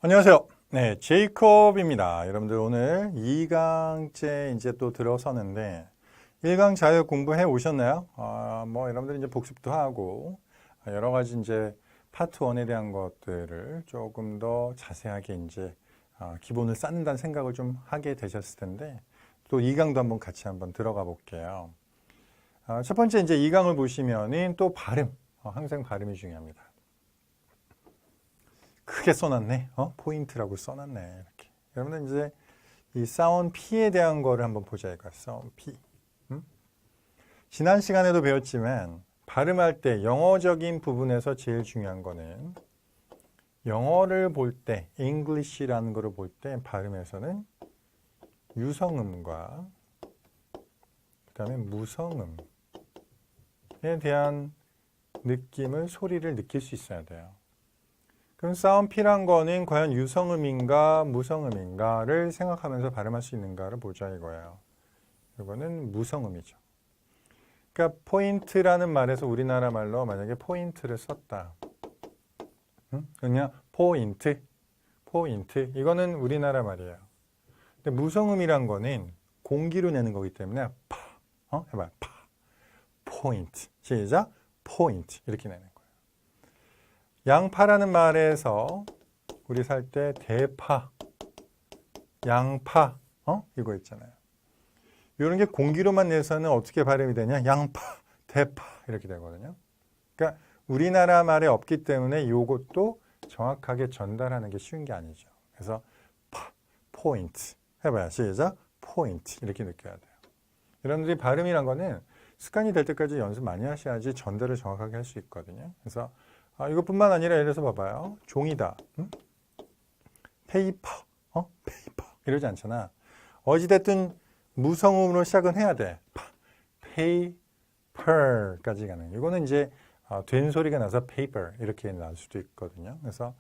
안녕하세요. 네, 제이콥입니다. 여러분들 오늘 2강째 이제 또 들어서는데 1강 잘 공부해 오셨나요? 여러분들 이제 복습도 하고 여러 가지 이제 파트 1에 대한 것들을 조금 더 자세하게 이제 기본을 쌓는다는 생각을 좀 하게 되셨을 텐데 또 2강도 한번 같이 한번 들어가 볼게요. 첫 번째 이제 2강을 보시면은 또 발음, 항상 발음이 중요합니다. 크게 써놨네. 포인트라고 써놨네. 이렇게. 여러분들 이제 이 사운드 P에 대한 거를 한번 보자 이거야. 사운드 P. 지난 시간에도 배웠지만 발음할 때 영어적인 부분에서 제일 중요한 거는 영어를 볼 때, English라는 거를 볼 때 발음에서는 유성음과 그 다음에 무성음에 대한 느낌을, 소리를 느낄 수 있어야 돼요. 그럼 사운드 P란 거는 과연 유성음인가 무성음인가를 생각하면서 발음할 수 있는가를 보자 이거예요. 이거는 무성음이죠. 그러니까 포인트라는 말에서 우리나라 말로 만약에 포인트를 썼다. 그냥 포인트. 이거는 우리나라 말이에요. 근데 무성음이란 거는 공기로 내는 거기 때문에 파. 해봐요. 파. 포인트. 시작. 포인트. 이렇게 내는 거예요. 양파라는 말에서 우리 살 때 대파, 양파, 이거 있잖아요. 이런 게 공기로만 내서는 어떻게 발음이 되냐? 양파, 대파 이렇게 되거든요. 그러니까 우리나라 말에 없기 때문에 이것도 정확하게 전달하는 게 쉬운 게 아니죠. 그래서 파, 포인트 해봐요. 시작. 포인트 이렇게 느껴야 돼요. 여러분들이 발음이란 거는 습관이 될 때까지 연습 많이 하셔야지 전달을 정확하게 할 수 있거든요. 그래서 이것뿐만 아니라 예를 들어서 봐봐요. 종이다. 페이퍼. 페이퍼. 이러지 않잖아. 어찌됐든 무성음으로 시작은 해야 돼. 페이퍼까지 가는. 이거는 이제 된 소리가 나서 페이퍼 이렇게 나올 수도 있거든요. 그래서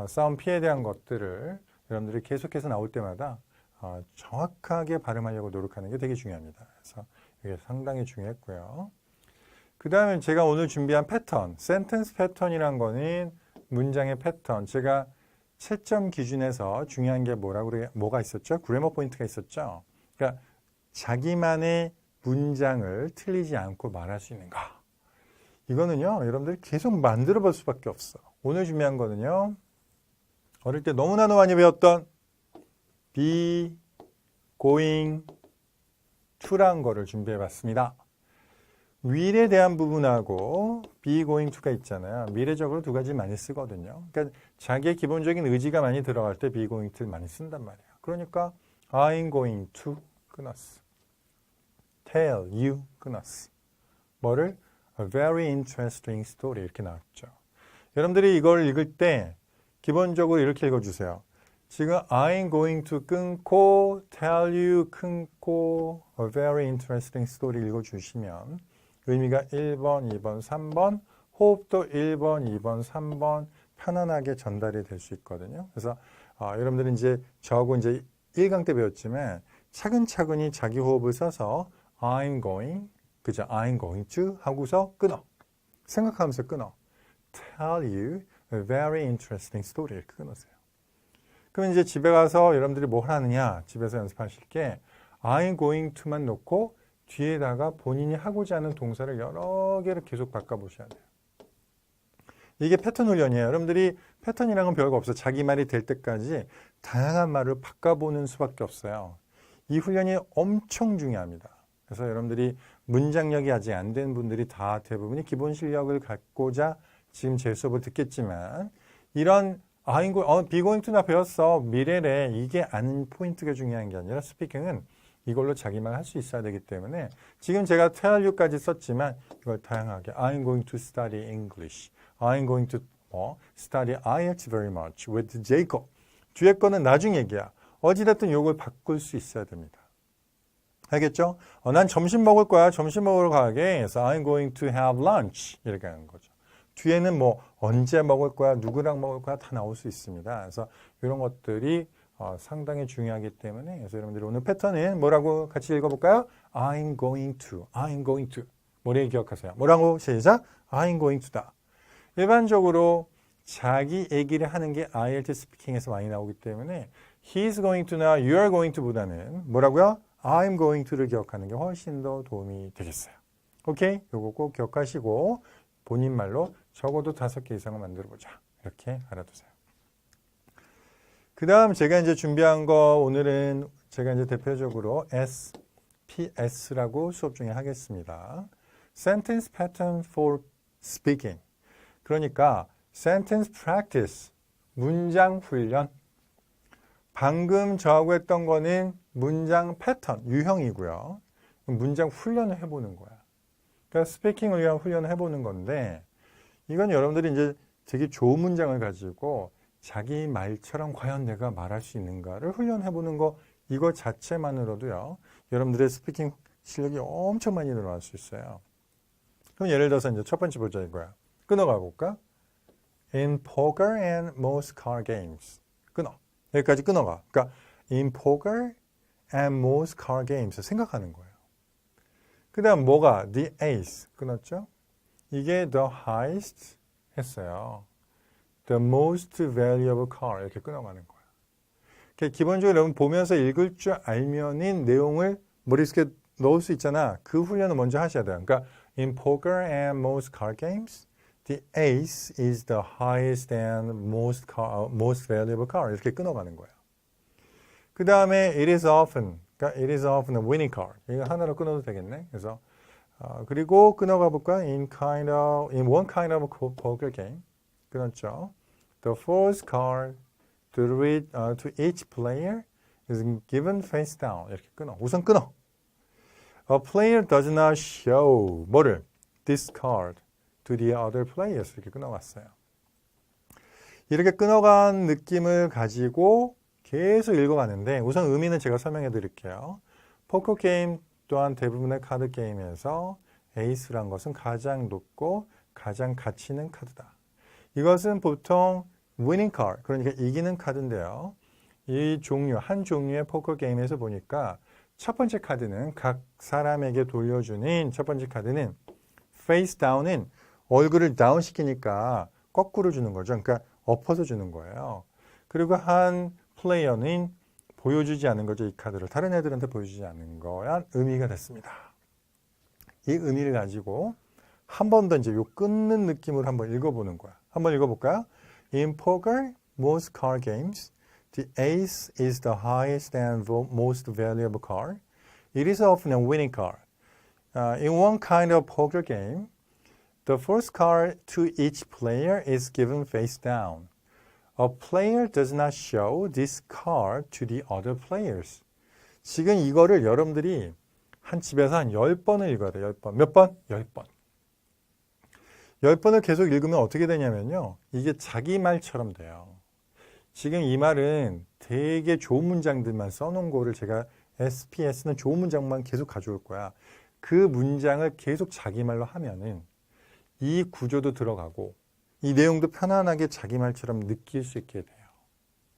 사운드 P에 대한 것들을 여러분들이 계속해서 나올 때마다 정확하게 발음하려고 노력하는 게 되게 중요합니다. 그래서 이게 상당히 중요했고요. 그 다음에 제가 오늘 준비한 패턴, 센텐스 패턴이란 거는 문장의 패턴. 제가 채점 기준에서 중요한 게 뭐가 있었죠? 그래머 포인트가 있었죠? 그러니까 자기만의 문장을 틀리지 않고 말할 수 있는가? 이거는요, 여러분들이 계속 만들어 볼 수밖에 없어. 오늘 준비한 거는요, 어릴 때 너무나도 많이 배웠던 be going to라는 거를 준비해 봤습니다. will에 대한 부분하고 be going to가 있잖아요. 미래적으로 두 가지 많이 쓰거든요. 그러니까 자기의 기본적인 의지가 많이 들어갈 때 be going to를 많이 쓴단 말이에요. 그러니까 I'm going to 끊었어. tell you 끊었어. 뭐를? A very interesting story 이렇게 나왔죠. 여러분들이 이걸 읽을 때 기본적으로 이렇게 읽어주세요. 지금 I'm going to 끊고 tell you 끊고 a very interesting story 읽어주시면 의미가 1번, 2번, 3번, 호흡도 1번, 2번, 3번 편안하게 전달이 될 수 있거든요. 그래서 여러분들은 이제 저하고 이제 1강 때 배웠지만 차근차근히 자기 호흡을 써서 I'm going, 그죠? I'm going to 하고서 끊어. 생각하면서 끊어. Tell you a very interesting story 이렇게 끊으세요. 그럼 이제 집에 가서 여러분들이 뭘 하느냐? 집에서 연습하실 게 I'm going to만 놓고 뒤에다가 본인이 하고자 하는 동사를 여러 개를 계속 바꿔보셔야 돼요. 이게 패턴 훈련이에요. 여러분들이 패턴이라는 건 별거 없어요. 자기 말이 될 때까지 다양한 말을 바꿔보는 수밖에 없어요. 이 훈련이 엄청 중요합니다. 그래서 여러분들이 문장력이 아직 안 된 분들이 다 대부분이 기본 실력을 갖고자 지금 제 수업을 듣겠지만 이런 be going to나 배웠어. 미래래. 이게 아는 포인트가 중요한 게 아니라 스피킹은 이걸로 자기만 할 수 있어야 되기 때문에 지금 제가 tell you까지 썼지만 이걸 다양하게 I'm going to study English. I'm going to study IELTS very much with Jacob. 뒤에 거는 나중 얘기야. 어찌됐든 이걸 바꿀 수 있어야 됩니다. 알겠죠? 난 점심 먹을 거야. 점심 먹으러 가게. 그래서 I'm going to have lunch. 이렇게 하는 거죠. 뒤에는 언제 먹을 거야, 누구랑 먹을 거야 다 나올 수 있습니다. 그래서 이런 것들이 상당히 중요하기 때문에 그래서 여러분들이 오늘 패턴은 뭐라고 같이 읽어볼까요? I'm going to. 뭐래 기억하세요? 뭐라고? 시작. I'm going to다. 일반적으로 자기 얘기를 하는 게 IELTS 스피킹에서 많이 나오기 때문에 he's going to나 you're going to보다는 뭐라고요? I'm going to를 기억하는 게 훨씬 더 도움이 되겠어요. 오케이? 요거 꼭 기억하시고 본인 말로 적어도 5개 이상을 만들어 보자. 이렇게 알아두세요. 그 다음 제가 이제 준비한 거 오늘은 제가 이제 대표적으로 SPS라고 수업 중에 하겠습니다. Sentence Pattern for Speaking. 그러니까 Sentence Practice, 문장 훈련. 방금 저하고 했던 거는 문장 패턴, 유형이고요. 문장 훈련을 해보는 거야. 그러니까 스피킹을 위한 훈련을 해보는 건데 이건 여러분들이 이제 되게 좋은 문장을 가지고 자기 말처럼 과연 내가 말할 수 있는가를 훈련해보는 거 이거 자체만으로도요. 여러분들의 스피킹 실력이 엄청 많이 늘어날 수 있어요. 그럼 예를 들어서 이제 첫 번째 보자 이거야. 끊어가 볼까? In poker and most card games. 끊어. 여기까지 끊어가. 그러니까 in poker and most card games 생각하는 거예요. 그 다음 뭐가? The ace. 끊었죠? 이게 the highest 했어요. The most valuable card. 이렇게 끊어가는 거예요. 기본적으로 여러분 보면서 읽을 줄 알면은 내용을 머릿속에 넣을 수 있잖아. 그 훈련을 먼저 하셔야 돼요. 그러니까 in poker and most card games, the ace is the highest and most valuable card. 이렇게 끊어가는 거예요. 그 다음에 it is often, 그러니까 it is often a winning card. 이거 하나로 끊어도 되겠네. 그래서 그리고 끊어가 볼까? in one kind of poker game. 끊었죠. The fourth card to each player is given face down. 이렇게 끊어. 우선 끊어. A player does not show 뭐를? This card to the other players. 이렇게 끊어갔어요. 이렇게 끊어간 느낌을 가지고 계속 읽어가는데 우선 의미는 제가 설명해 드릴게요. 포커 게임 또한 대부분의 카드 게임에서 에이스란 것은 가장 높고 가장 가치 있는 카드다. 이것은 보통 winning card, 그러니까 이기는 카드인데요. 이 종류, 한 종류의 포커 게임에서 보니까 첫 번째 카드는 각 사람에게 돌려주는 첫 번째 카드는 face down은 얼굴을 다운 시키니까 거꾸로 주는 거죠. 그러니까 엎어서 주는 거예요. 그리고 한 플레이어는 보여주지 않은 거죠. 이 카드를 다른 애들한테 보여주지 않는 거란 의미가 됐습니다. 이 의미를 가지고 한 번 더 이제 요 끊는 느낌으로 한번 읽어보는 거야. 한번 읽어볼까요? In poker, most card games, the ace is the highest and most valuable card. It is often a winning card. In one kind of poker game, the first card to each player is given face down. A player does not show this card to the other players. 지금 이거를 여러분들이 한 집에서 한 10번을 읽어야 돼요. 10번. 몇 번? 10번. 10번을 계속 읽으면 어떻게 되냐면요. 이게 자기 말처럼 돼요. 지금 이 말은 되게 좋은 문장들만 써놓은 거를 제가 SPS는 좋은 문장만 계속 가져올 거야. 그 문장을 계속 자기 말로 하면은 이 구조도 들어가고 이 내용도 편안하게 자기 말처럼 느낄 수 있게 돼요.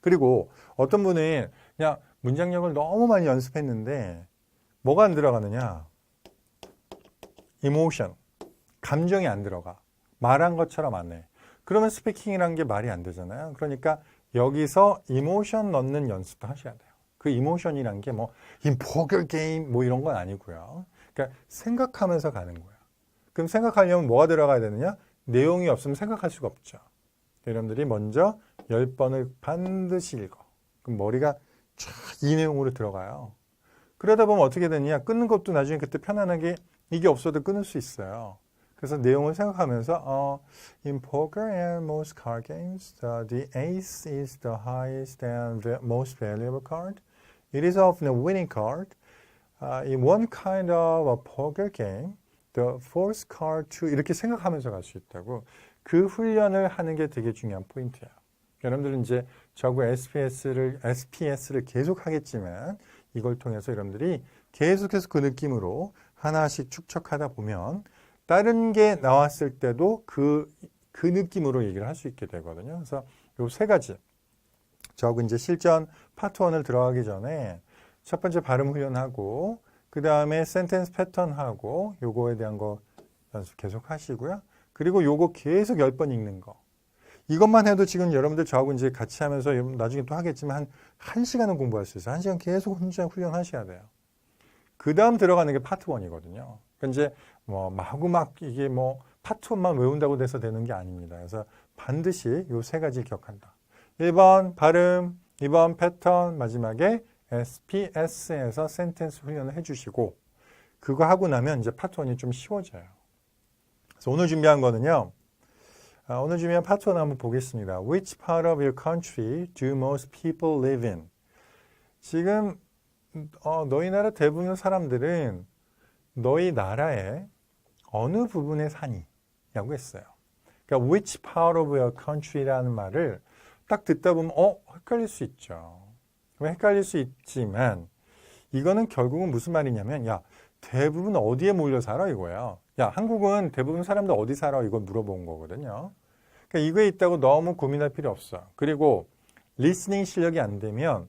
그리고 어떤 분은 그냥 문장력을 너무 많이 연습했는데 뭐가 안 들어가느냐? emotion, 감정이 안 들어가. 말한 것처럼 안 해. 그러면 스피킹이라는 게 말이 안 되잖아요. 그러니까 여기서 이모션 넣는 연습도 하셔야 돼요. 그 이모션이란 게 뭐 in poker game 뭐 이런 건 아니고요. 그러니까 생각하면서 가는 거예요. 그럼 생각하려면 뭐가 들어가야 되느냐? 내용이 없으면 생각할 수가 없죠. 여러분들이 먼저 10번을 반드시 읽어. 그럼 머리가 쫙 이 내용으로 들어가요. 그러다 보면 어떻게 되느냐? 끊는 것도 나중에 그때 편안하게 이게 없어도 끊을 수 있어요. 그래서 내용을 생각하면서 in poker and most card games, the ace is the highest and most valuable card. It is often a winning card. In one kind of a poker game, the fourth card to 이렇게 생각하면서 갈 수 있다고. 그 훈련을 하는 게 되게 중요한 포인트예요. 여러분들은 이제 저하고 SPS를 계속 하겠지만 이걸 통해서 여러분들이 계속해서 그 느낌으로 하나씩 축적하다 보면 다른 게 나왔을 때도 그 느낌으로 얘기를 할 수 있게 되거든요. 그래서 요 세 가지. 저하고 이제 실전 파트 1을 들어가기 전에 첫 번째 발음 훈련하고 그 다음에 센텐스 패턴하고 요거에 대한 거 연습 계속 하시고요. 그리고 요거 계속 10번 읽는 거. 이것만 해도 지금 여러분들 저하고 이제 같이 하면서 나중에 또 하겠지만 한 1시간은 공부할 수 있어요. 1시간 계속 혼자 훈련하셔야 돼요. 그 다음 들어가는 게 파트 1이거든요. 그러니까 이제 뭐 마구 막 이게 뭐 파트 1만 외운다고 돼서 되는 게 아닙니다. 그래서 반드시 요 세 가지 기억한다. 1번 발음, 2번 패턴, 마지막에 SPS에서 센텐스 훈련을 해주시고 그거 하고 나면 이제 파트 1이 좀 쉬워져요. 그래서 오늘 준비한 거는요. 오늘 준비한 파트 1 한번 보겠습니다. Which part of your country do most people live in? 지금 너희 나라 대부분의 사람들은 너희 나라의 어느 부분에 사니? 라고 했어요. 그러니까 which part of your country라는 말을 딱 듣다 보면 헷갈릴 수 있죠. 헷갈릴 수 있지만 이거는 결국은 무슨 말이냐면 야 대부분 어디에 몰려 살아 이거야. 야 한국은 대부분 사람들 어디 살아 이걸 물어본 거거든요. 그러니까 이거에 있다고 너무 고민할 필요 없어. 그리고 리스닝 실력이 안 되면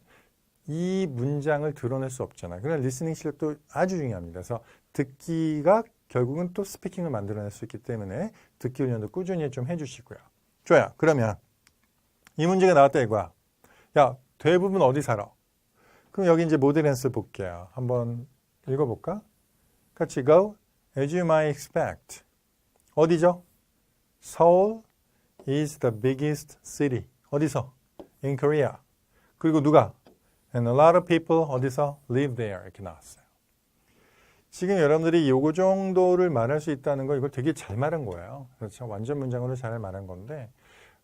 이 문장을 드러낼 수 없잖아요. 그러나 리스닝 실력도 아주 중요합니다. 그래서 듣기가 결국은 또 스피킹을 만들어낼 수 있기 때문에 듣기 훈련도 꾸준히 좀 해주시고요. 좋아요. 그러면 이 문제가 나왔다 이거야. 야 대부분 어디 살아? 그럼 여기 이제 모델 앤서 볼게요. 한번 읽어볼까? 같이 go. As you might expect. 어디죠? Seoul is the biggest city. 어디서? In Korea. 그리고 누가? And a lot of people 어디서? live there. 이렇게 나왔어요. 지금 여러분들이 요거 정도를 말할 수 있다는 거 이걸 되게 잘 말한 거예요. 그렇죠? 완전 문장으로 잘 말한 건데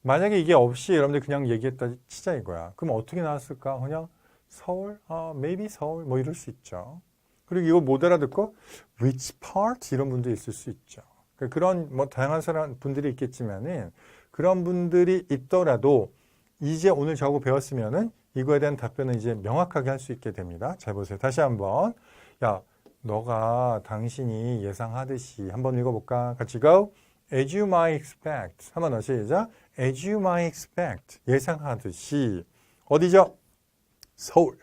만약에 이게 없이 여러분들 그냥 얘기했다 치자 이거야. 그럼 어떻게 나왔을까? 그냥 서울? maybe 서울? 뭐 이럴 수 있죠. 그리고 이거 못 알아듣고 which part? 이런 분도 있을 수 있죠. 그런 뭐 다양한 사람 분들이 있겠지만은 그런 분들이 있더라도 이제 오늘 저하고 배웠으면은 이거에 대한 답변은 이제 명확하게 할 수 있게 됩니다. 잘 보세요. 다시 한번. 야, 너가 당신이 예상하듯이 한번 읽어볼까? 같이 go. As you might expect. 한번 더 시작. As you might expect. 예상하듯이. 어디죠? 서울.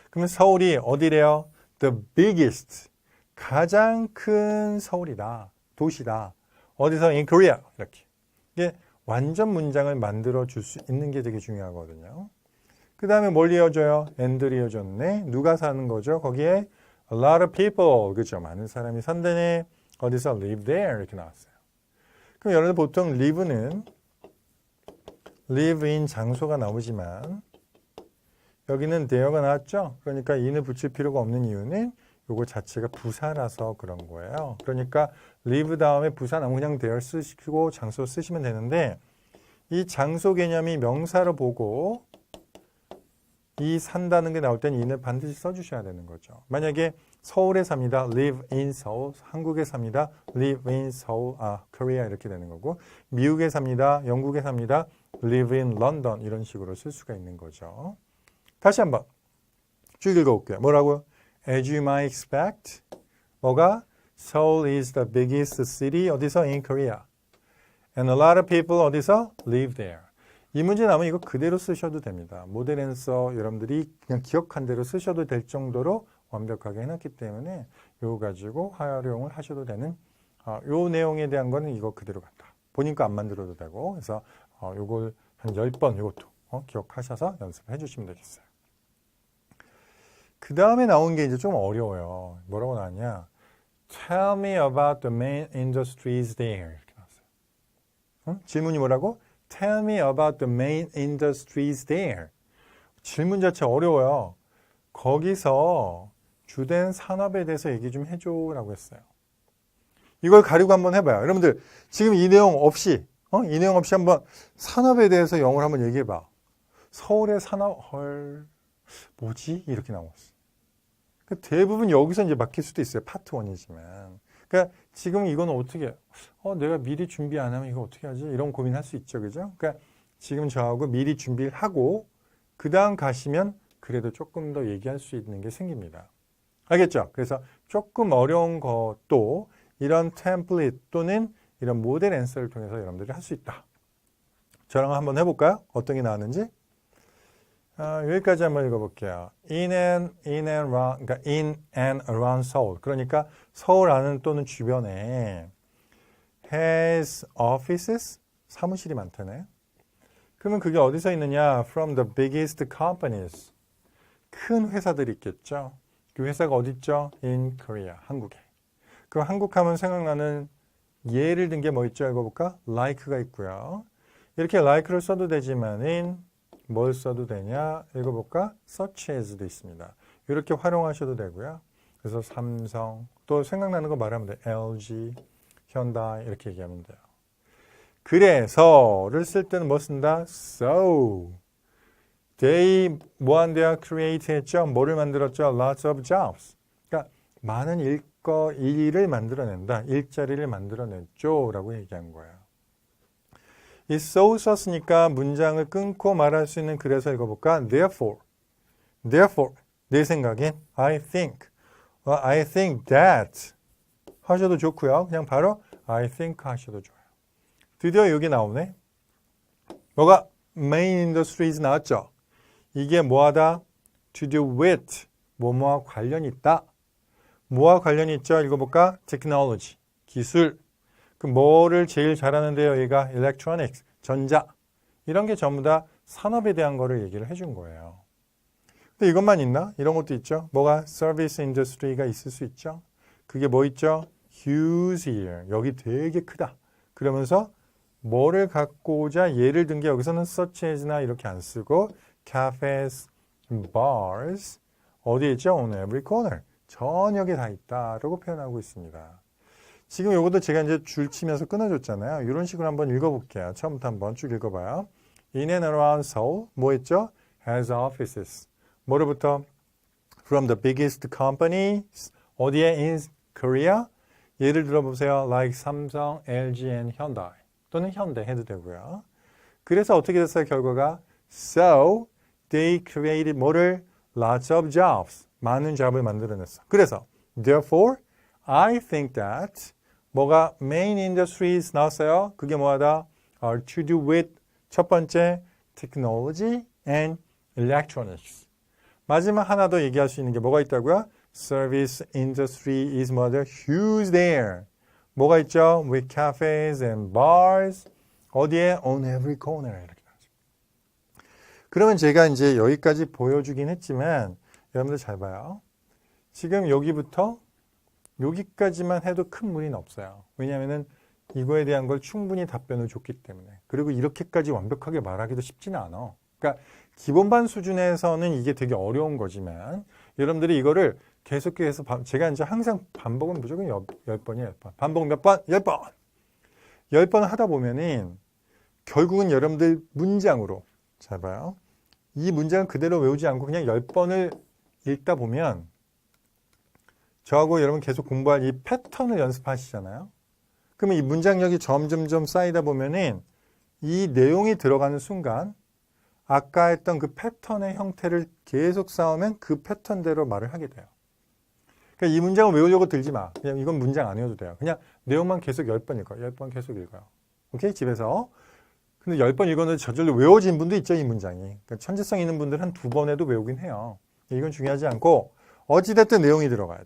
그러면 서울이 어디래요? The biggest. 가장 큰 서울이다. 도시다. 어디서? In Korea. 이렇게. 이게 완전 문장을 만들어 줄 수 있는 게 되게 중요하거든요. 그 다음에 뭘 이어줘요? and를 이어줬네. 누가 사는 거죠? 거기에 a lot of people. 그죠? 많은 사람이 산다네. 어디서? live there. 이렇게 나왔어요. 그럼 여러분들 보통 live는 live in 장소가 나오지만 여기는 there가 나왔죠? 그러니까 in을 붙일 필요가 없는 이유는 요거 자체가 부사라서 그런 거예요. 그러니까 live 다음에 부사 나오면 그냥 there 쓰시고 장소 쓰시면 되는데 이 장소 개념이 명사로 보고 이 산다는 게 나올 땐 in을 반드시 써주셔야 되는 거죠. 만약에 서울에 삽니다. live in Seoul. 한국에 삽니다. live in Seoul. Korea 이렇게 되는 거고 미국에 삽니다. 영국에 삽니다. live in London 이런 식으로 쓸 수가 있는 거죠. 다시 한번 쭉 읽어볼게요. 뭐라고요? As you might expect. 뭐가? Seoul is the biggest city. 어디서? In Korea. And a lot of people 어디서? live there. 이 문제 나오면 이거 그대로 쓰셔도 됩니다. 모델 앤서 여러분들이 그냥 기억한 대로 쓰셔도 될 정도로 완벽하게 해놨기 때문에 이거 가지고 활용을 하셔도 되는 요 내용에 대한 거는 이거 그대로 간다. 본인 거 안 만들어도 되고 그래서 요걸 한 10번 이것도 기억하셔서 연습해 주시면 되겠어요. 그 다음에 나온 게 이제 좀 어려워요. 뭐라고 나왔냐? Tell me about the main industries there. 이렇게 나왔어요. 질문이 뭐라고? Tell me about the main industries there. 질문 자체 어려워요. 거기서 주된 산업에 대해서 얘기 좀 해줘라고 했어요. 이걸 가리고 한번 해봐요. 여러분들 지금 이 내용 없이 이 내용 없이 한번 산업에 대해서 영어를 한번 얘기해봐. 서울의 산업 뭐지? 이렇게 나왔어. 그러니까 대부분 여기서 이제 막힐 수도 있어요. 파트 1이지만. 그러니까 지금 이거는 어떻게 내가 미리 준비 안 하면 이거 어떻게 하지? 이런 고민할 수 있죠. 그죠? 그러니까 지금 저하고 미리 준비를 하고 그 다음 가시면 그래도 조금 더 얘기할 수 있는 게 생깁니다. 알겠죠? 그래서 조금 어려운 것도 이런 템플릿 또는 이런 모델 앤서를 통해서 여러분들이 할 수 있다. 저랑 한번 해볼까요? 어떤 게 나왔는지? 여기까지 한번 읽어볼게요. in and around, 그러니까 in and around Seoul. 그러니까 서울 안은 또는 주변에 has offices, 사무실이 많다네. 그러면 그게 어디서 있느냐? From the biggest companies. 큰 회사들이 있겠죠. 그 회사가 어디 있죠? In Korea, 한국에. 그럼 한국 하면 생각나는 예를 든 게 뭐 있죠? 읽어볼까? like가 있고요. 이렇게 like를 써도 되지만은 뭘 써도 되냐? 읽어볼까? such as도 있습니다. 이렇게 활용하셔도 되고요. 그래서 삼성, 또 생각나는 거 말하면 돼요. LG, 현다이 이렇게 얘기하면 돼요. 그래서를 쓸 때는 뭐 쓴다? So. They 뭐 한대요? create 했죠? 뭐를 만들었죠? Lots of jobs. 그러니까 많은 일을 만들어낸다. 일자리를 만들어냈죠. 라고 얘기한 거예요. 이 so 썼으니까 문장을 끊고 말할 수 있는 그래서 읽어볼까? Therefore. 내 생각엔 I think that 하셔도 좋고요. 그냥 바로 I think 하셔도 좋아요. 드디어 여기 나오네. 뭐가? Main industries 나왔죠. 이게 뭐하다? To do with. 뭐뭐와 관련이 있다. 뭐와 관련이 있죠? 읽어볼까? Technology. 기술. 그 뭐를 제일 잘하는데요? 얘가 electronics. 전자. 이런 게 전부 다 산업에 대한 거를 얘기를 해준 거예요. 근데 이것만 있나? 이런 것도 있죠. 뭐가? Service industry가 있을 수 있죠. 그게 뭐 있죠? Huge here. 여기 되게 크다. 그러면서 뭐를 갖고 오자 예를 든 게 여기서는 such as나 이렇게 안 쓰고 cafes, bars 어디에 있죠? On every corner. 전역에 다 있다라고 표현하고 있습니다. 지금 요것도 제가 이제 줄 치면서 끊어줬잖아요. 이런 식으로 한번 읽어볼게요. 처음부터 한번 쭉 읽어봐요. In and around Seoul 뭐 했죠? Has offices. 뭐로부터? From the biggest companies 어디에? In Korea. 예를 들어보세요. Like 삼성, LG and Hyundai. 또는 현대 해도 되고요. 그래서 어떻게 됐어요? 결과가 So they created 뭐를? Lots of jobs. 많은 잡을 만들어냈어. 그래서 Therefore I think that 뭐가 main industries 나왔어요. 그게 뭐하다? Are to do with 첫 번째 technology and electronics. 마지막 하나 더 얘기할 수 있는 게 뭐가 있다고요? Service industry is 뭐다? Huge there. 뭐가 있죠? With cafes and bars. 어디에? On every corner. 이렇게 나오죠. 그러면 제가 이제 여기까지 보여주긴 했지만 여러분들 잘 봐요. 지금 여기부터 여기까지만 해도 큰 무리는 없어요. 왜냐하면 이거에 대한 걸 충분히 답변을 줬기 때문에. 그리고 이렇게까지 완벽하게 말하기도 쉽지는 않아. 그러니까 기본반 수준에서는 이게 되게 어려운 거지만 여러분들이 이거를 계속해서 제가 이제 항상 반복은 무조건 10번이에요. 10번. 반복 몇 번? 10번. 10번 하다 보면은 결국은 여러분들 문장으로 잘 봐요. 이 문장을 그대로 외우지 않고 그냥 10번을 읽다 보면 저하고 여러분 계속 공부할 이 패턴을 연습하시잖아요. 그러면 이 문장력이 점점점 쌓이다 보면은 이 내용이 들어가는 순간 아까 했던 그 패턴의 형태를 계속 쌓으면 그 패턴대로 말을 하게 돼요. 그러니까 이 문장을 외우려고 들지 마. 그냥 이건 문장 안 외워도 돼요. 그냥 내용만 계속 10번 읽어요. 10번 계속 읽어요. 오케이? 집에서. 근데 10번 읽었는데 저절로 외워진 분도 있죠, 이 문장이. 그러니까 천재성 있는 분들은 한 2번 해도 외우긴 해요. 이건 중요하지 않고 어찌됐든 내용이 들어가야 돼.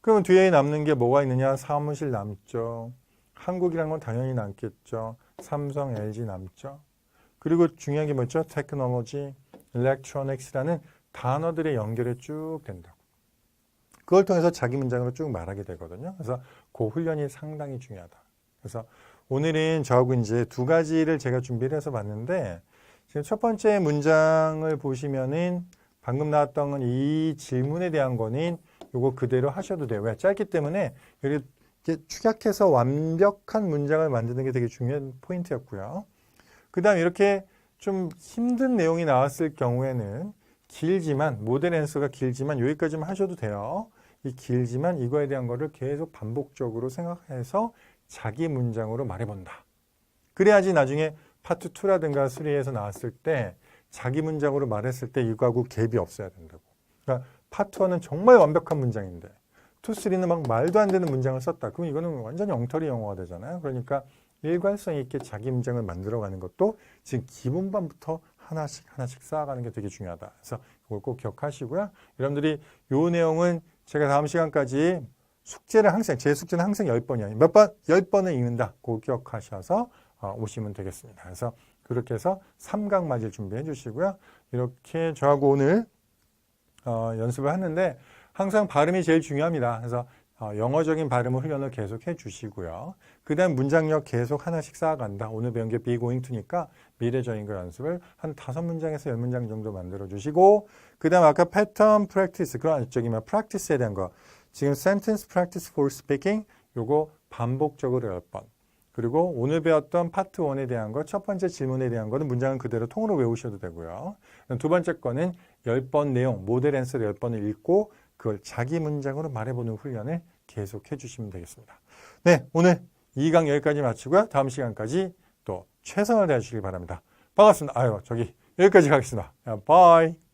그러면 뒤에 남는 게 뭐가 있느냐? 사무실 남죠. 한국이라는 건 당연히 남겠죠. 삼성, LG 남죠. 그리고 중요한 게 뭐죠? 테크놀로지, 일렉트로닉스라는 단어들의 연결이 쭉 된다고. 그걸 통해서 자기 문장으로 쭉 말하게 되거든요. 그래서 그 훈련이 상당히 중요하다. 그래서 오늘은 저하고 이제 두 가지를 제가 준비를 해서 봤는데 지금 첫 번째 문장을 보시면은 방금 나왔던 건 이 질문에 대한 거는 요거 그대로 하셔도 돼요. 왜? 짧기 때문에 이렇게 축약해서 완벽한 문장을 만드는 게 되게 중요한 포인트였고요. 그 다음 이렇게 좀 힘든 내용이 나왔을 경우에는 길지만 모델 앤서가 길지만 여기까지만 하셔도 돼요. 이 길지만 이거에 대한 거를 계속 반복적으로 생각해서 자기 문장으로 말해본다. 그래야지 나중에 파트 2라든가 3에서 나왔을 때 자기 문장으로 말했을 때 이거하고 갭이 없어야 된다고. 그러니까 파트 1은 정말 완벽한 문장인데 2, 3는 막 말도 안 되는 문장을 썼다. 그럼 이거는 완전히 엉터리 영어가 되잖아요. 그러니까 일관성 있게 자기 문장을 만들어가는 것도 지금 기본반부터 하나씩 쌓아가는 게 되게 중요하다. 그래서 이걸 꼭 기억하시고요. 여러분들이 이 내용은 제가 다음 시간까지 숙제를 항상, 제 숙제는 항상 10번이에요. 몇 번? 10번을 읽는다. 그거 기억하셔서 오시면 되겠습니다. 그래서 그렇게 해서 삼각 맞을 준비해 주시고요. 이렇게 저하고 오늘 연습을 하는데 항상 발음이 제일 중요합니다. 그래서 영어적인 발음 훈련을 계속 해 주시고요. 그 다음 문장력 계속 하나씩 쌓아간다. 오늘 배운 게 be going to니까 미래적인 거 연습을 한 5문장에서 10문장 정도 만들어 주시고, 그 다음 아까 패턴 프랙티스, 그런 practice에 대한 거, 지금 sentence practice for speaking 요거 반복적으로 10번, 그리고 오늘 배웠던 파트 1에 대한 거, 첫 번째 질문에 대한 거는 문장은 그대로 통으로 외우셔도 되고요. 두 번째 거는 10번 내용, 모델 앤서를 10번을 읽고 그걸 자기 문장으로 말해보는 훈련을 계속 해주시면 되겠습니다. 네, 오늘 2강 여기까지 마치고요. 다음 시간까지 또 최선을 다해주시기 바랍니다. 반갑습니다. 여기까지 가겠습니다. 바이.